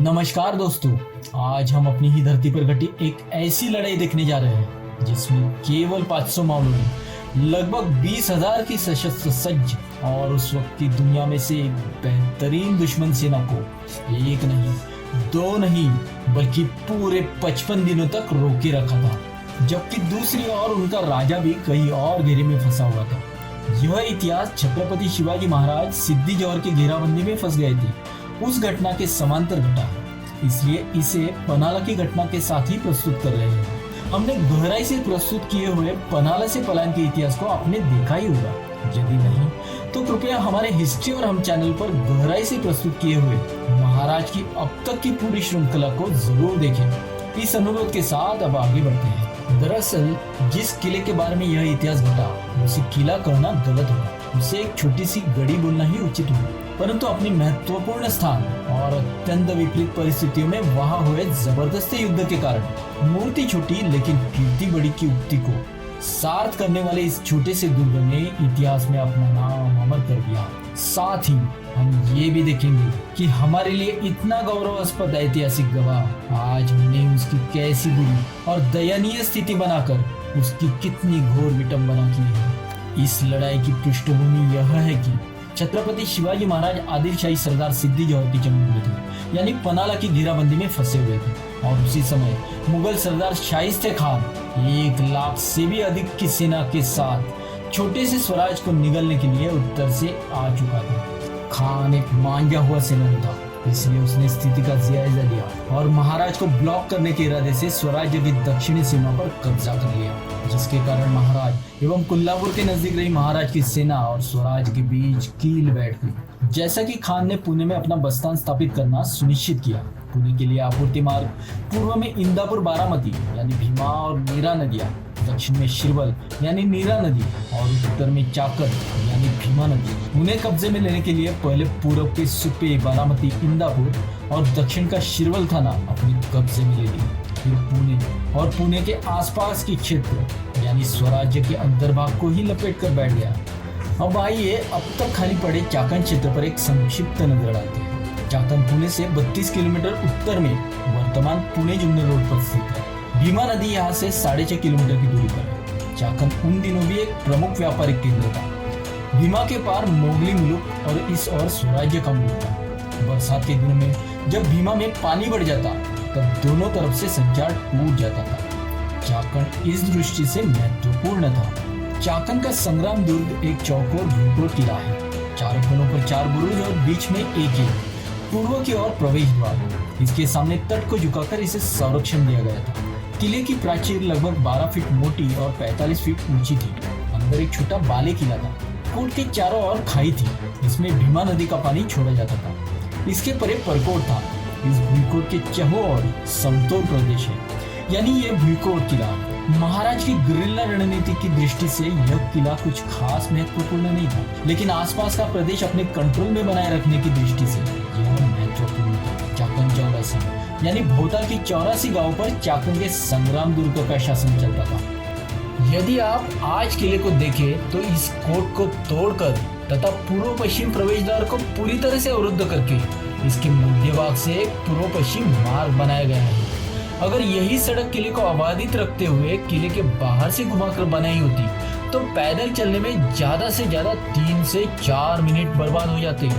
नमस्कार दोस्तों, आज हम अपनी ही धरती पर घटी एक ऐसी लड़ाई देखने जा रहे हैं जिसमें केवल 500 मामलों ने लगभग 20,000 की सशस्त्र सज्ज और उस वक्त की दुनिया में से एक बेहतरीन दुश्मन सेना को एक नहीं, दो नहीं, बल्कि पूरे 55 दिनों तक रोके रखा था, जबकि दूसरी ओर उनका राजा भी कहीं और घेरे में फंसा हुआ था। यह इतिहास छत्रपति शिवाजी महाराज सिद्दी जोहर की घेराबंदी में फंस गए थे उस घटना के समांतर घटा है, इसलिए इसे पनाला की घटना के साथ ही प्रस्तुत कर रहे हैं। हमने गहराई से प्रस्तुत किए हुए पनाला से पलायन के इतिहास को आपने देखा ही होगा, यदि नहीं तो कृपया हमारे हिस्ट्री और हम चैनल पर गहराई से प्रस्तुत किए हुए महाराज की अब तक की पूरी श्रृंखला को जरूर देखें। इस अनुरोध के साथ अब आगे बढ़ते हैं। दरअसल जिस किले के बारे में यह इतिहास घटा उसे किला कहना गलत होगा, उसे एक छोटी सी गढ़ी बोलना ही उचित होगा। परंतु अपनी महत्वपूर्ण स्थान और अत्यंत विपरीत परिस्थितियों में वहां हुए जबरदस्त युद्ध के कारण मूर्ति छोटी लेकिन कीर्ति बड़ी की उक्ति को सार्थ करने वाले इस छोटे से दुर्ग ने इतिहास में अपना नाम अमर कर दिया। साथ ही हम ये भी देखेंगे कि हमारे लिए इतना गौरवास्पद ऐतिहासिक गवाह आज हमने उसकी कैसी बुरी और दयनीय स्थिति बनाकर उसकी कितनी घोर विटंबना की है। इस लड़ाई की पृष्ठभूमि यह है कि छत्रपति शिवाजी महाराज आदिल शाही सरदार सिद्दी जोहर की जमीन में थे, यानी पनाला की घेराबंदी में फंसे हुए थे, और उसी समय मुगल सरदार शाइस्ते खान 1 लाख से भी अधिक की सेना के साथ छोटे से स्वराज को निगलने के लिए उत्तर से आ चुका था। खान एक मांझा हुआ सेनानी था, इसलिए उसने स्थिति का जायजा लिया और महाराज को ब्लॉक करने के इरादे से स्वराज्य की दक्षिणी सीमा पर कब्जा कर लिया, जिसके कारण महाराज एवं कोल्हापुर के नजदीक रही महाराज की सेना और स्वराज के बीच कील बैठ गई। जैसा कि खान ने पुणे में अपना बस्तान स्थापित करना सुनिश्चित किया, पुणे के लिए आपूर्ति मार्ग पूर्व में इंदापुर बारामती यानी भीमा और नीरा नदियां, दक्षिण में शिरवल यानी नीरा नदी और उत्तर में चाकर यानी भीमा नदी। उन्हें कब्जे में लेने के लिए पहले पूर्व के सुपे बारामती इंदापुर और दक्षिण का शिरवल थाना अपने कब्जे में ले लिया। फिर पुणे और पुणे के आसपास के क्षेत्र यानी स्वराज्य के अंतर्भाग को ही लपेट कर बैठ गया। अब आइए अब तक खाली पड़े चाकन क्षेत्र पर एक संक्षिप्त नजर डालते हैं। चाकन पुणे से 32 किलोमीटर उत्तर में वर्तमान पुणे जुन्नर रोड पर स्थित है। भीमा नदी यहाँ से 6.5 किलोमीटर की दूरी पर है। चाकन उन दिनों भी एक प्रमुख व्यापारिक केंद्र था। भीमा के पार मोगली मुल्क और इस ओर स्वराज्य का मुल्क था। बरसात के दिनों में जब भीमा में पानी बढ़ जाता तब दोनों तरफ से संचार टूट जाता था। चाकन इस दृष्टि से महत्वपूर्ण था। चाकन का संग्राम दुर्ग एक चौकोर भूतपूर्व किला है। चारों कोनों पर 4 बुरुज और बीच में एक ही पूर्व की ओर प्रवेश द्वार। इसके सामने तट को झुकाकर इसे संरक्षण दिया गया था। किले की प्राचीर लगभग 12 फीट मोटी और 45 फीट ऊंची थी। अंदर एक छोटा बाले किला था। कोट के चारों ओर खाई थी, इसमें भीमा नदी का पानी छोड़ा जाता था। इसके परे परकोट था। इस भूकोट के चहों ओर समतल प्रदेश है, यानी यह भूकोट किला। महाराज की गुरिल्ला रणनीति की दृष्टि से यह किला कुछ खास महत्वपूर्ण नहीं था, लेकिन आसपास का प्रदेश अपने कंट्रोल में बनाए रखने की दृष्टि से यह महत्वपूर्ण था। चाकन 84 यानी भोताल की 84 गांवों पर चाकन के संग्राम दुर्ग का शासन चलता था। यदि आप आज किले को देखें तो इस कोट को तोड़कर तथा पूर्व पश्चिम प्रवेश द्वार को पूरी तरह से अवरुद्ध करके इसके मध्य भाग से एक पूर्व पश्चिम मार्ग बनाया गया है। अगर यही सड़क किले को आबादित रखते हुए किले के बाहर से घुमाकर बनाई होती तो पैदल चलने में ज्यादा से ज्यादा 3 से 4 मिनट बर्बाद हो जाते।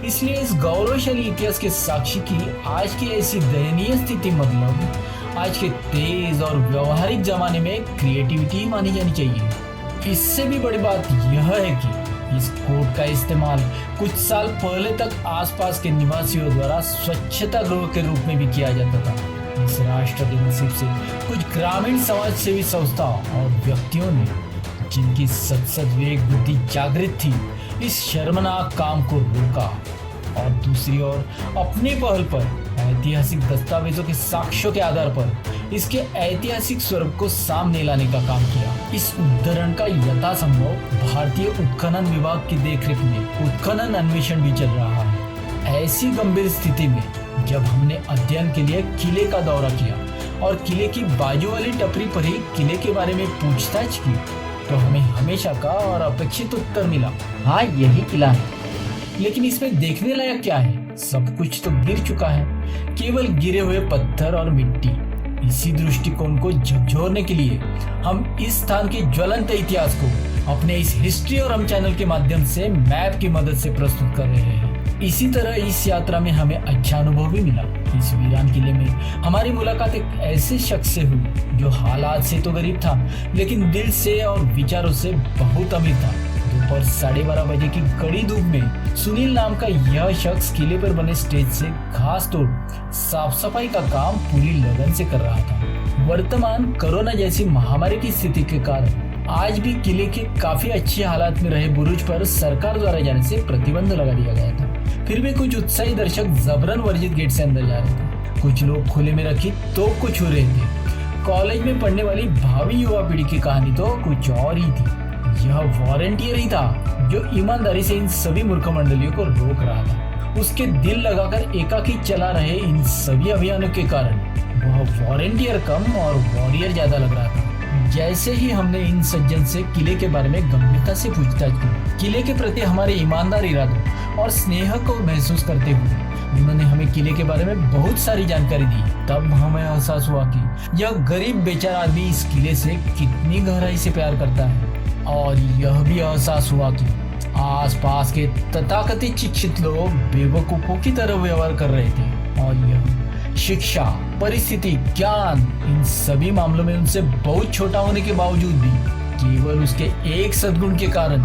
इसलिए इस गौरवशाली इतिहास के साक्षी की आज की ऐसी दयनीय स्थिति मतलब आज के तेज और व्यवहारिक जमाने में क्रिएटिविटी मानी जानी चाहिए। इससे भी बड़ी बात यह है कि इस कोड का इस्तेमाल कुछ साल पहले तक आसपास के निवासियों द्वारा स्वच्छता गृह के रूप में भी किया जाता था। इस राष्ट्र के नसीब से कुछ ग्रामीण समाज सेवी संस्था और व्यक्तियों ने, जिनकी सत विवेक बुद्धि जागृत थी, इस शर्मनाक काम को रोका और दूसरी ओर अपनी पहल पर ऐतिहासिक दस्तावेजों के साक्ष्यों के आधार पर इसके ऐतिहासिक स्वरूप को सामने लाने का काम किया। इस उद्धरण का यथासंभव भारतीय उत्खनन विभाग की देखरेख में उत्खनन अन्वेषण भी चल रहा है। ऐसी गंभीर स्थिति में जब हमने अध्ययन के लिए किले का दौरा किया और किले की बाजू वाली टपरी पर ही किले के बारे में पूछताछ की तो हमें हमेशा का और अपेक्षित उत्तर मिला, हाँ यही किला है। लेकिन इसमें देखने लायक क्या है? सब कुछ तो गिर चुका है, केवल गिरे हुए पत्थर और मिट्टी। इसी दृष्टिकोण को झकझोरने के लिए हम इस स्थान के ज्वलंत इतिहास को अपने इस हिस्ट्री और हम चैनल के माध्यम से मैप की मदद से प्रस्तुत कर रहे हैं। इसी तरह इस यात्रा में हमें अच्छा अनुभव भी मिला। इस वीरान किले में हमारी मुलाकात एक ऐसे शख्स से हुई जो हालात से तो गरीब था, लेकिन दिल से और विचारों से बहुत अमीर था। दोपहर 12:30 बजे की कड़ी धूप में सुनील नाम का यह शख्स किले पर बने स्टेज से घास तोड़ साफ सफाई का काम पूरी लगन से कर रहा था। वर्तमान कोरोना जैसी महामारी की स्थिति के कारण आज भी किले के काफी अच्छी हालात में रहे बुरुज पर सरकार द्वारा जाने से प्रतिबंध लगा दिया गया था। फिर भी कुछ उत्साही दर्शक जबरन वर्जित गेट से अंदर जा रहे थे। कुछ लोग खुले में रखी तो कुछ हो रहे थे। कॉलेज में पढ़ने वाली भावी युवा पीढ़ी की कहानी तो कुछ और ही थी। यह वॉलंटियर ही था जो ईमानदारी से इन सभी मूर्ख मंडलियों को रोक रहा था। उसके दिल लगाकर एकाकी चला रहे इन सभी अभियानों के कारण वह वॉलंटियर कम और वॉरियर ज्यादा लग रहा था। जैसे ही हमने इन सज्जन से किले के बारे में गंभीरता से पूछताछ की, किले के प्रति हमारे ईमानदार इरादों और स्नेह को महसूस करते हुए उन्होंने हमें किले के बारे में बहुत सारी जानकारी दी। तब हमें एहसास हुआ कि यह गरीब बेचारा आदमी इस किले से कितनी गहराई से प्यार करता है। और यह भी एहसास हुआ कि आसपास के तथाकथित शिक्षित लोग बेवकूफों की तरह व्यवहार कर रहे थे और यह शिक्षा, परिस्थिति, ज्ञान, इन सभी मामलों में उनसे बहुत छोटा होने के बावजूद भी केवल उसके एक सद्गुण के कारण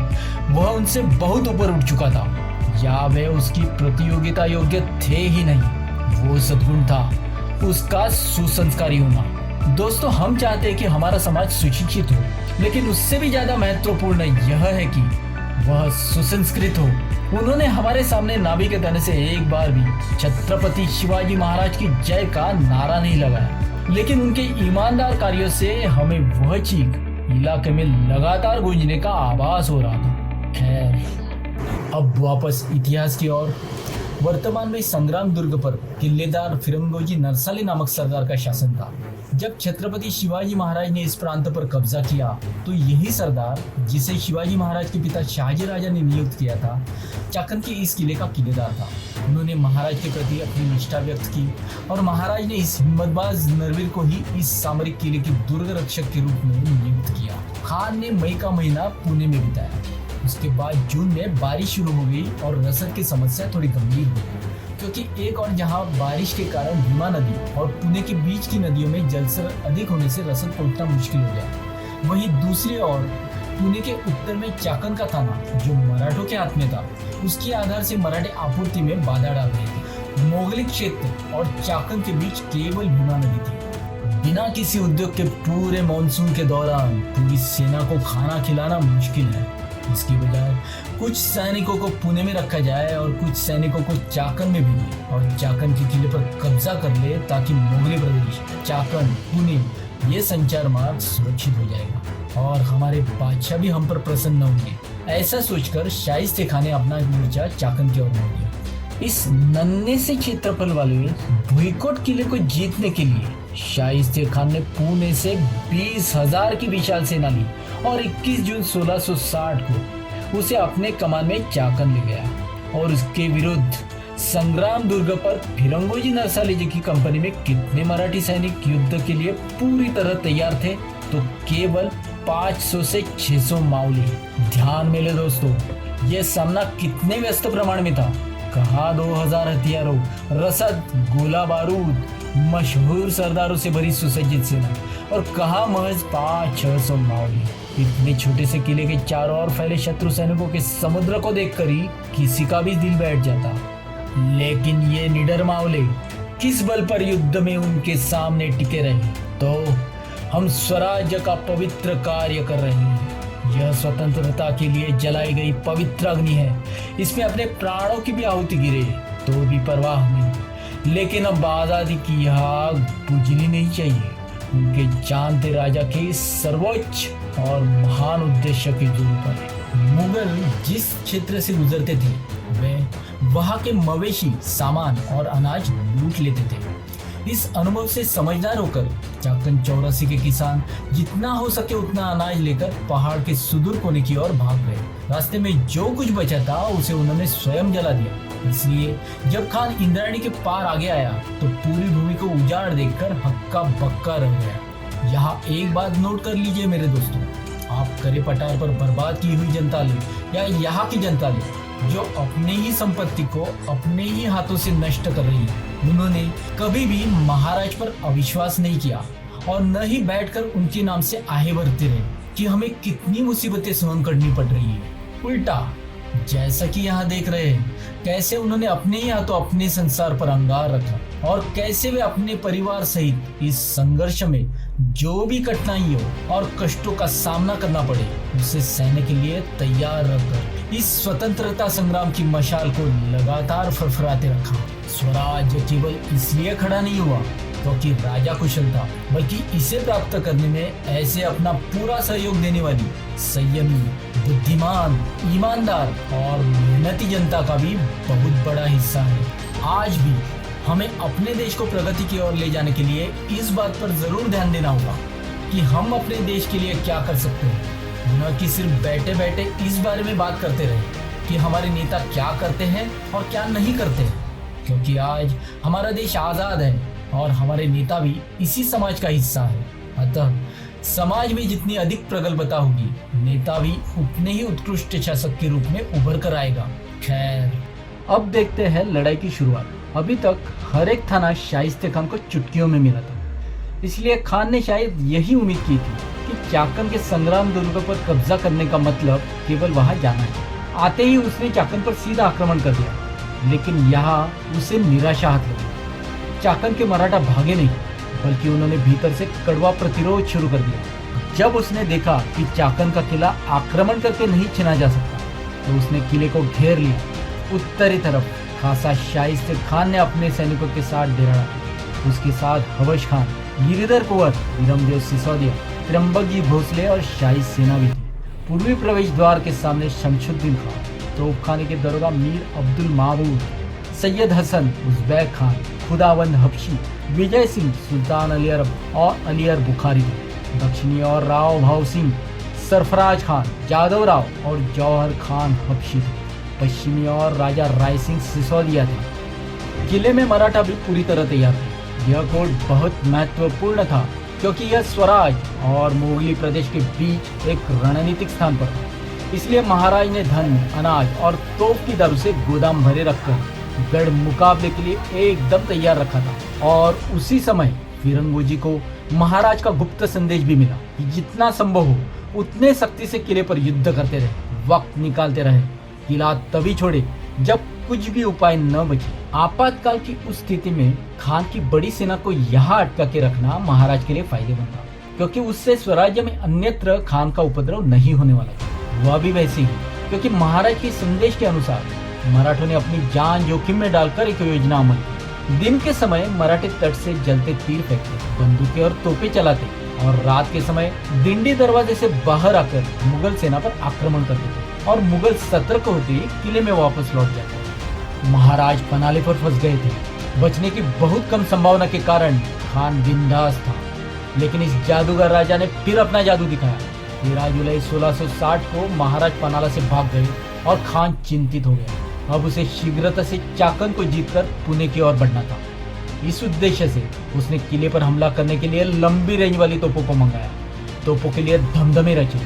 वह उनसे बहुत ऊपर उठ चुका था, या वे उसकी प्रतियोगिता योग्य थे ही नहीं। वो सद्गुण था उसका सुसंस्कारी होना। दोस्तों, हम चाहते हैं कि हमारा समाज सुशिक्षित हो, लेकिन उससे भी ज्यादा महत्वपूर्ण यह है कि वह सुसंस्कृत हो। उन्होंने हमारे सामने नाभि के तने से एक बार भी छत्रपति शिवाजी महाराज की जय का नारा नहीं लगाया, लेकिन उनके ईमानदार कार्यों से हमें वह चीख इलाके में लगातार गूंजने का आभास हो रहा था। खैर, अब वापस इतिहास की ओर। वर्तमान में संग्राम दुर्ग पर किलेदार फिरंगोजी नरसाली नामक सरदार का शासन था। जब छत्रपति शिवाजी महाराज ने इस प्रांत पर कब्जा किया तो यही सरदार, जिसे शिवाजी महाराज के पिता शाहजी राजा ने नियुक्त किया था, चाकन के इस किले का किलेदार था। उन्होंने महाराज के प्रति अपनी निष्ठा व्यक्त की और महाराज ने इस हिम्मतबाज नरवीर को ही इस सामरिक किले के दुर्ग रक्षक के रूप में नियुक्त किया। खान ने मई का महीना पुणे में बिताया। उसके बाद जून में बारिश शुरू हो गई और रसद की समस्या थोड़ी गंभीर हो गई, क्योंकि एक और जहां बारिश के कारण भीमा नदी और पुणे के बीच की नदियों में जलस्तर अधिक होने से रसद पहुंचना मुश्किल हो गया। वहीं दूसरी ओर पुणे के उत्तर में चाकन का थाना, जो मराठों के हाथ में था, उसके आधार से मराठे आपूर्ति में बाधा डाल रहे थे। मोगली क्षेत्र और चाकन के बीच केवल भीमा नदी थी। बिना किसी उद्योग के पूरे मानसून के दौरान पूरी सेना को खाना खिलाना मुश्किल है। इसकी बजाय कुछ सैनिकों को पुणे में रखा जाए और कुछ सैनिकों को चाकन में भेजे और चाकन के किले पर कब्जा कर ले, ताकि मोगली प्रदेश, चाकन, पुणे ये संचार मार्ग सुरक्षित हो जाएगा और हमारे बादशाह भी हम पर प्रसन्न होंगे। ऐसा सोचकर शाइस्ते खान ने अपना मोर्चा चाकन की ओर मोड़ दिया। इस नन्हे से क्षेत्रफल वाले भुईकोट किले को जीतने के लिए शाइस्ते खान ने पुणे से 20,000 की विशाल सेना ली और 21 जून 1660 को उसे अपने कमान में चाकन ले गया। और उसके विरुद्ध संग्राम दुर्ग पर फिरंगोजी नरसाली जी की कंपनी में कितने मराठी सैनिक युद्ध के लिए पूरी तरह तैयार थे? तो केवल 500 से 600 मावली। ध्यान में ले दोस्तों, यह सामना कितने व्यस्त प्रमाण में था। कहाँ 2000 हथियारों, रसद, गोला बारूद, मशहूर सरदारों से भरी सुसज्जित सेना और कहाँ महज 500-600 मावली। इतने छोटे से किले के चारों ओर फैले शत्रु सैनिकों के समुद्र को देखकर ही किसी का भी दिल बैठ जाता। लेकिन ये निडर मावले किस बल पर युद्ध में उनके सामने टिके रहे? तो हम स्वराज्य का पवित्र कार्य कर रहे हैं। यह स्वतंत्रता के लिए जलाई गई पवित्र अग्नि है। इसमें अपने प्राणों की भी आहुति गिरे तो भी परवाह नहीं। लेकिन अब आजादी की यह आग बुझनी नहीं चाहिए। उनके जानते राजा के सर्वोच्च और महान उद्देश्य के जोर पर मुगल जिस क्षेत्र से गुजरते थे वे वहां के मवेशी, सामान और अनाज लूट लेते थे। इस अनुभव से समझदार होकर चाकन 84 के किसान जितना हो सके उतना अनाज लेकर पहाड़ के सुदूर कोने की ओर भाग गए। रास्ते में जो कुछ बचा था उसे उन्होंने स्वयं जला दिया इसलिए जब खान इंद्रायणी के पार आगे आया तो पूरी भूमि को उजाड़ देखकर हक्का बक्का रह गया। यहाँ एक बात नोट कर लीजिए मेरे दोस्तों, आप करे पठार पर बर्बाद की हुई जनता ले या यहाँ की जनता ले जो अपने ही संपत्ति को अपने ही हाथों से नष्ट कर रही है, उन्होंने कभी भी महाराज पर अविश्वास नहीं किया और न ही बैठकर उनके नाम से आहे भरते रहे कि हमें कितनी मुसीबतें सहन करनी पड़ रही है। उल्टा जैसा कि यहाँ देख रहे हैं कैसे उन्होंने अपने ही हाथों अपने संसार पर अंगार रखा और कैसे वे अपने परिवार सहित इस संघर्ष में जो भी कठिनाइयों और कष्टों का सामना करना पड़े उसे सहने के लिए तैयार रहकर इस स्वतंत्रता संग्राम की मशाल को लगातार फरफराते रखा। स्वराज्य केवल इसलिए खड़ा नहीं हुआ क्योंकि राजा कुशल था, बल्कि इसे प्राप्त करने में ऐसे अपना पूरा सहयोग देने वाली संयमी, बुद्धिमान, ईमानदार और मेहनती जनता का भी बहुत बड़ा हिस्सा है। आज भी हमें अपने देश को प्रगति की ओर ले जाने के लिए इस बात पर जरूर ध्यान देना होगा कि हम अपने देश के लिए क्या कर सकते हैं, न कि सिर्फ बैठे बैठे इस बारे में बात करते रहे कि हमारे नेता क्या करते हैं और क्या नहीं करते हैं। क्योंकि आज हमारा देश आजाद है और हमारे नेता भी इसी समाज का हिस्सा है। अतः समाज में जितनी अधिक प्रगल्भता होगी, नेता भी उतने ही उत्कृष्ट शासक के रूप में उभर कर आएगा। खैर, अब देखते हैं लड़ाई की शुरुआत। अभी तक हर एक थाना शाइस्ते खान को चुटकियों में मिला था, इसलिए खान ने शायद यही उम्मीद की थी कि चाकन के संग्राम दुर्ग पर कब्जा करने का मतलब केवल वहां जाना है। आते ही उसने चाकन पर सीधा आक्रमण कर दिया, लेकिन यहाँ उसे निराशा हाथ लगी। चाकन के मराठा भागे नहीं, बल्कि उन्होंने भीतर से कड़वा प्रतिरोध शुरू कर दिया। जब उसने देखा कि चाकन का किला आक्रमण करके नहीं छीना जा सकता, तो उसने किले को घेर लिया। उत्तरी तरफ खासा शाइस्ते खान ने अपने सैनिकों के साथ डेरा डाला। उसके साथ हवश खान, गिरिधर कुंवर, विरमदेव सिसोदिया, त्र्यंबकजी भोसले और शाही सेना भी थी। पूर्वी प्रवेश द्वार के सामने शमशुद्दीन खान, तोपखाने के दरोगा मीर अब्दुल महमूद, सैयद हसन, उज़्बेक खान, खुदावंद हबशी, विजय सिंह, सुल्तान अली अरब और अली बुखारी थे। दक्षिणी और राव भाव सिंह, सरफराज खान, जादव राव और जौहर खान हबशी थे। पश्चिमी और राजा राय सिंह सिसोदिया थे। किले में मराठा भी पूरी तरह तैयार थे। यह कोट बहुत महत्वपूर्ण था क्योंकि यह स्वराज और मुगली प्रदेश के बीच एक रणनीतिक स्थान पर था। इसलिए महाराज ने धन, अनाज और तोप की दारू से गोदाम भरे रखकर गढ़ मुकाबले के लिए एकदम तैयार रखा था। और उसी समय फिरंगोजी को महाराज का गुप्त संदेश भी मिला कि जितना संभव हो उतने सख्ती से किले पर युद्ध करते रहे, वक्त निकालते रहे। किला तभी छोड़े जब कुछ भी उपाय न बचे। आपातकाल की उस स्थिति में खान की बड़ी सेना को यहाँ अटका के रखना महाराज के लिए फायदेमंद था, क्योंकि उससे स्वराज्य में अन्यत्र खान का उपद्रव नहीं होने वाला था। वह भी वैसे ही, क्योंकि महाराज के संदेश के अनुसार मराठों ने अपनी जान जोखिम में डालकर एक योजना अमल की। दिन के समय मराठे तट से जलते तीर फेंकते, बंदूकें और तोपें चलाते और रात के समय दिंडी दरवाजे से बाहर आकर मुगल सेना पर आक्रमण करते थे और मुगल सतर्क होते ही किले में वापस लौट जाते। महाराज पनाले पर फंस गए थे। बचने की बहुत कम संभावना के कारण खान बिंदास था, लेकिन इस जादूगर राजा ने फिर अपना जादू दिखाया। 13 जुलाई 1660 को महाराज पनाला से भाग गए और खान चिंतित हो गया। अब उसे शीघ्रता से चाकन को जीतकर पुणे की ओर बढ़ना था। इस उद्देश्य से उसने किले पर हमला करने के लिए लंबी रेंज वाली तोपों को मंगाया। तोपों के लिए धमधमे रचे,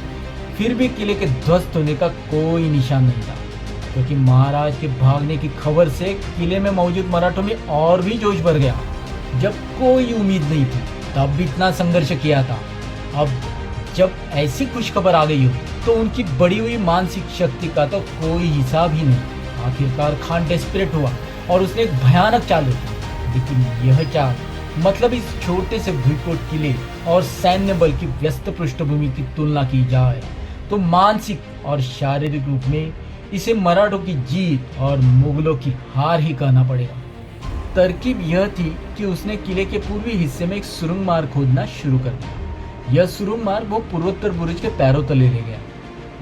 फिर भी किले के ध्वस्त होने का कोई निशान नहीं था, क्योंकि महाराज के भागने की खबर से किले में मौजूद मराठों में और भी जोश भर गया। जब कोई उम्मीद नहीं थी तब भी इतना संघर्ष किया था। अब जब ऐसी खुशखबर आ गई हो तो उनकी बढ़ी हुई मानसिक शक्ति का तो कोई हिसाब ही नहीं। आखिरकार खान डेस्परेट हुआ और उसने एक भयानक चाल रची, लेकिन यह चाल मतलब इस छोटे से भूईकोट किले और सैन्य बल की व्यस्त पृष्ठभूमि की तुलना की जाए तो मानसिक और शारीरिक रूप में इसे मराठों की जीत और मुगलों की हार ही कहना पड़ेगा। तरकीब यह थी कि उसने किले के पूर्वी हिस्से में एक सुरंग मार्ग खोदना शुरू कर दिया। यह सुरंग मार्ग वो पूर्वोत्तर बुरुज के पैरों तले ले गया।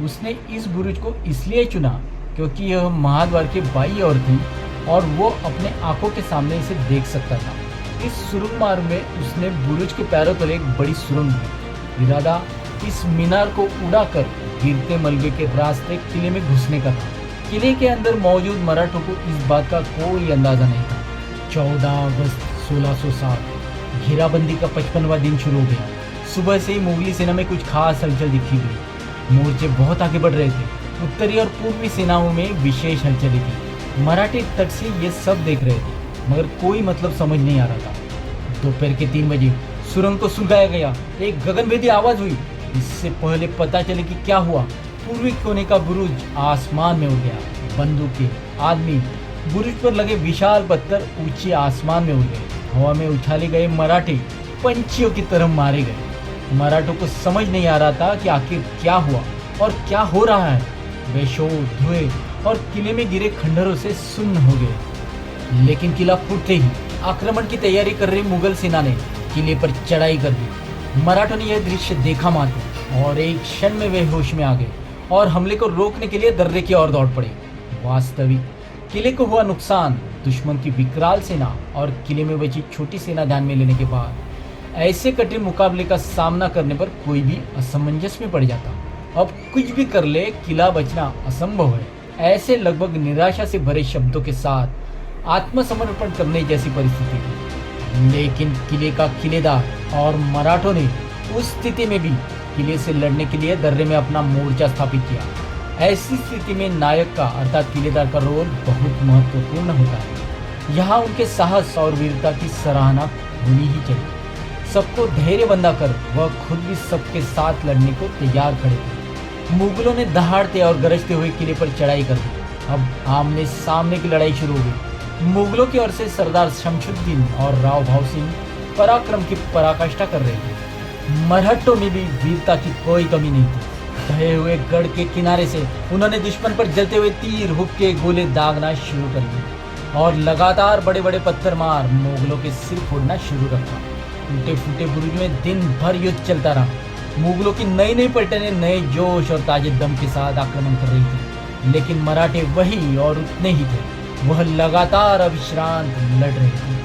उसने इस बुरुज को इसलिए चुना क्योंकि यह महाद्वार के बाईं ओर थी और वो अपने आंखों के सामने इसे देख सकता था। इस सुरंग मार्ग में उसने बुरुज के पैरों तले एक बड़ी सुरंग दी। इरादा इस मीनार को उड़ाकर गिरते मलबे के रास्ते किले में घुसने का था। किले के अंदर मौजूद मराठों को इस बात का कोई अंदाजा नहीं था। 14 अगस्त 1607 घेराबंदी का 55वां दिन शुरू हो गया। सुबह से ही मुगली सेना में कुछ खास हलचल दिखी गई। मोर्चे बहुत आगे बढ़ रहे थे। उत्तरी और पूर्वी सेनाओं में विशेष हलचलें थी। मराठे तट से ये सब देख रहे थे, मगर कोई मतलब समझ नहीं आ रहा था। दोपहर के 3 बजे सुरंग को सुलगाया गया। एक गगनभेदी आवाज हुई। इससे पहले पता चले कि क्या हुआ, पूर्वी कोने का बुरुज आसमान में उड़ गया। बंदूकें, आदमी, बुरुज पर लगे विशाल पत्थर ऊंचे आसमान में उड़ गए। हवा में उछाले गए मराठे पंछियों की तरह मारे गए। मराठों को समझ नहीं आ रहा था कि आखिर क्या हुआ और क्या हो रहा है। वे शोर, धुएं और किले में गिरे खंडरों से सुन्न हो गए। लेकिन किला फूटते ही आक्रमण की तैयारी कर रही मुगल सेना ने किले पर चढ़ाई कर दी। मराठों ने यह दृश्य देखा मात्र और एक क्षण में वे होश में आ गए और हमले को रोकने के लिए दर्रे की ओर दौड़ पड़े। वास्तविक किले को हुआ नुकसान, दुश्मन की विकराल सेना और किले में बची छोटी सेना ध्यान में लेने के बाद ऐसे कठिन मुकाबले का सामना करने पर कोई भी असमंजस में पड़ जाता। अब कुछ भी कर ले, किला बचना असंभव है। ऐसे लगभग निराशा से भरे शब्दों के साथ आत्मसमर्पण करने जैसी परिस्थिति थी। लेकिन किले का किलेदार और मराठों ने उस स्थिति में भी किले से लड़ने के लिए दर्रे में अपना मोर्चा स्थापित किया। ऐसी स्थिति में नायक का अर्थात किलेदार का रोल बहुत महत्वपूर्ण होता है। यहाँ उनके साहस और वीरता की सराहना होनी ही चाहिए। सबको धैर्य बंधा कर वह खुद भी सबके साथ लड़ने को तैयार खड़े थे। मुगलों ने दहाड़ते और गरजते हुए किले पर चढ़ाई कर दी। अब आमने सामने की लड़ाई शुरू हो गई। मुगलों की ओर से सरदार शमशुद्दीन और राव भाव सिंह पराक्रम की पराकाष्ठा कर रहे थे। मराठों में भी वीरता की कोई कमी नहीं थी। ढहे हुए गढ़ के किनारे से उन्होंने दुश्मन पर जलते हुए तीर, हुक्के, गोले दागना शुरू कर दिए और लगातार बड़े बड़े पत्थर मार मुगलों के सिर फोड़ना शुरू रखा। टूटे फूटे बुरुज में दिन भर युद्ध चलता रहा। मुगलों की नई नई पलटनें नए जोश और ताजे दम के साथ आक्रमण कर रही थी, लेकिन मराठे वही और उतने ही थे। वह लगातार अविश्रांत लड़ रहे थे।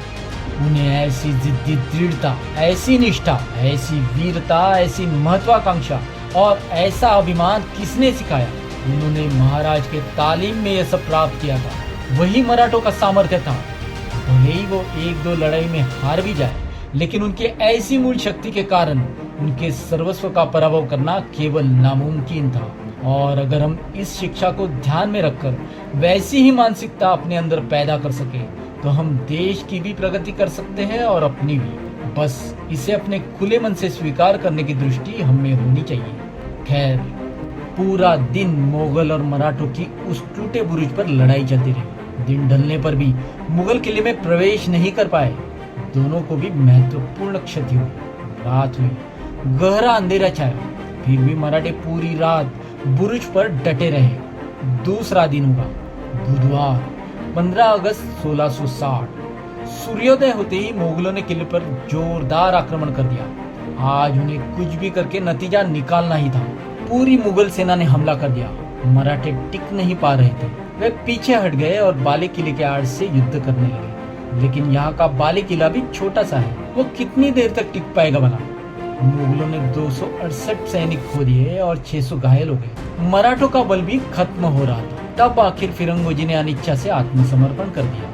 उन्हें ऐसी जिद्दी दृढ़ता, ऐसी निष्ठा, ऐसी वीरता, ऐसी महत्वाकांक्षा और ऐसा अभिमान किसने सिखाया? उन्होंने महाराज के तालीम में यह सब प्राप्त किया था। वही मराठों का सामर्थ्य था। भले ही वो 1-2 लड़ाई में हार भी जाए, लेकिन उनके ऐसी मूल शक्ति के कारण उनके सर्वस्व का पराभव करना केवल नामुमकिन था। और अगर हम इस शिक्षा को ध्यान में रखकर वैसी ही मानसिकता अपने अंदर पैदा कर सके तो हम देश की भी प्रगति कर सकते हैं और अपनी भी। बस इसे अपने खुले मन से स्वीकार करने की दृष्टि हमें होनी चाहिए। खैर, पूरा दिन मुगल और मराठों की उस टूटे बुरुज पर लड़ाई चलती रही। दिन ढलने पर भी मुगल किले में प्रवेश नहीं कर पाए। दोनों को भी महत्वपूर्ण क्षति हुई। रात हुई, गहरा अंधेरा छाया, फिर भी मराठे पूरी रात बुरुज पर डटे रहे। दूसरा दिन हुआ, बुधवार 15 अगस्त 1660। सूर्योदय होते ही मुगलों ने किले पर जोरदार आक्रमण कर दिया। आज उन्हें कुछ भी करके नतीजा निकालना ही था। पूरी मुगल सेना ने हमला कर दिया। मराठे टिक नहीं पा रहे थे। वे पीछे हट गए और बाले किले के आड़ से युद्ध करने लगे। लेकिन यहाँ का बाले किला भी छोटा सा है, वो कितनी देर तक टिक पाएगा भला? मुगलों ने 268 सैनिक खो दिए और 600 घायल हो गए। मराठों का बल भी खत्म हो रहा था। तब आखिर फिरंगोजी ने अनिच्छा से आत्मसमर्पण कर दिया।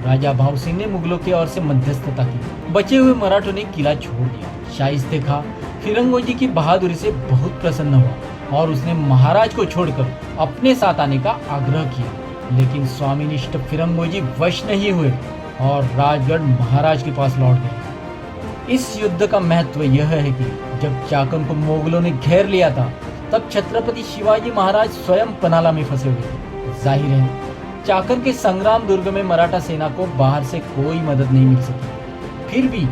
राजा भाव सिंह ने मुगलों की ओर से मध्यस्थता की। बचे हुए मराठों ने किला छोड़ दिया। शाइस्ते खां फिरंगोजी की बहादुरी से बहुत प्रसन्न हुआ और उसने महाराज को छोड़कर अपने साथ आने का आग्रह किया। लेकिन स्वामीनिष्ठ फिरंगोजी वश नहीं हुए और राजगढ़ महाराज के पास लौट गए। इस युद्ध का महत्व यह है कि जब चाकन को मुगलों ने घेर लिया था, तब छत्रपति शिवाजी महाराज स्वयं पनाला में फंसे हुए थे। जाहिर है, चाकन के संग्राम दुर्ग में मराठा सेना को बाहर से कोई मदद नहीं मिल सकी। फिर भी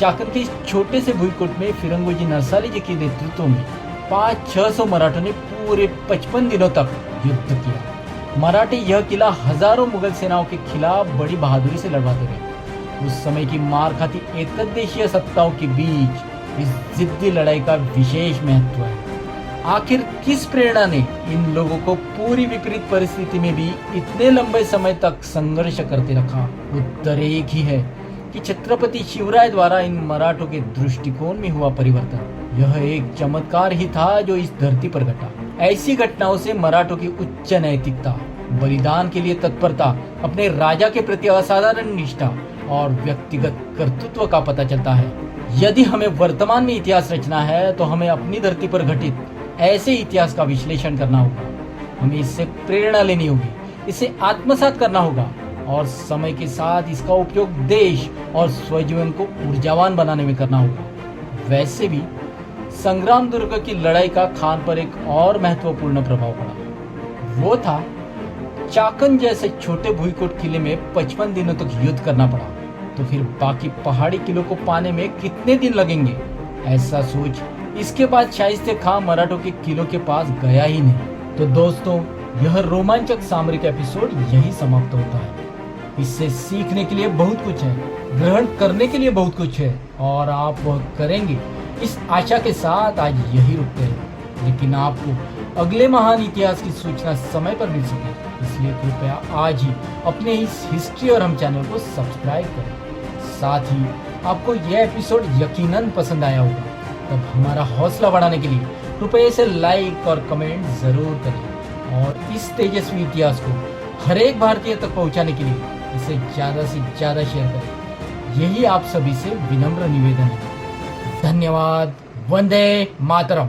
चाकन के इस छोटे से भूईकोट में फिरंगोजी नरसाली जी के नेतृत्व में 500-600 मराठों ने पूरे 55 दिनों तक युद्ध किया। मराठे यह किला हजारों मुगल सेनाओं के खिलाफ बड़ी बहादुरी से लड़वाते रहे। उस समय की मार खाती एकदेशीय सत्ताओं के बीच इस जिद्दी लड़ाई का विशेष महत्व है। आखिर किस प्रेरणा ने इन लोगों को पूरी विपरीत परिस्थिति में भी इतने लंबे समय तक संघर्ष करते रखा? उत्तर एक ही है कि छत्रपति शिवराय द्वारा इन मराठों के दृष्टिकोण में हुआ परिवर्तन। यह एक चमत्कार ही था जो इस धरती पर घटा। ऐसी घटनाओं से मराठों की उच्च नैतिकता बलिदान के लिए तत्परता, अपने राजा के प्रति असाधारण निष्ठा और व्यक्तिगत कर्तृत्व का पता चलता है। यदि हमें वर्तमान में इतिहास रचना है तो हमें अपनी धरती पर घटित ऐसे इतिहास का विश्लेषण करना होगा। हमें इससे प्रेरणा लेनी होगी, इसे आत्मसात करना होगा और समय के साथ इसका उपयोग देश और स्वजीवन को ऊर्जावान बनाने में करना होगा। वैसे भी संग्राम दुर्ग की लड़ाई का खान पर एक और महत्वपूर्ण प्रभाव पड़ा। वो था चाकन जैसे छोटे भूईकोट किले में 55 दिनों तक युद्ध करना पड़ा, तो फिर बाकी पहाड़ी किलों को पाने में कितने दिन लगेंगे। ऐसा सोच इसके बाद शाइस्ते खां मराठों के किलों के पास गया ही नहीं। तो दोस्तों, यह रोमांचक सामरिक एपिसोड यही समाप्त होता है। इससे सीखने के लिए बहुत कुछ है, ग्रहण करने के लिए बहुत कुछ है, और आप वह करेंगे इस आशा के साथ आज यही रुकते हैं। लेकिन आपको अगले महान इतिहास की सूचना समय पर मिल सके, इसलिए कृपया आज ही अपने इस हिस्ट्री और हम चैनल को सब्सक्राइब करें। साथ ही आपको यह एपिसोड यकीनन पसंद आया होगा, तब हमारा हौसला बढ़ाने के लिए कृपया इसे लाइक और कमेंट जरूर करें, और इस तेजस्वी इतिहास को हर एक भारतीय तक पहुंचाने के लिए इसे ज्यादा से ज्यादा शेयर करें। यही आप सभी से विनम्र निवेदन है। धन्यवाद। वंदे मातरम।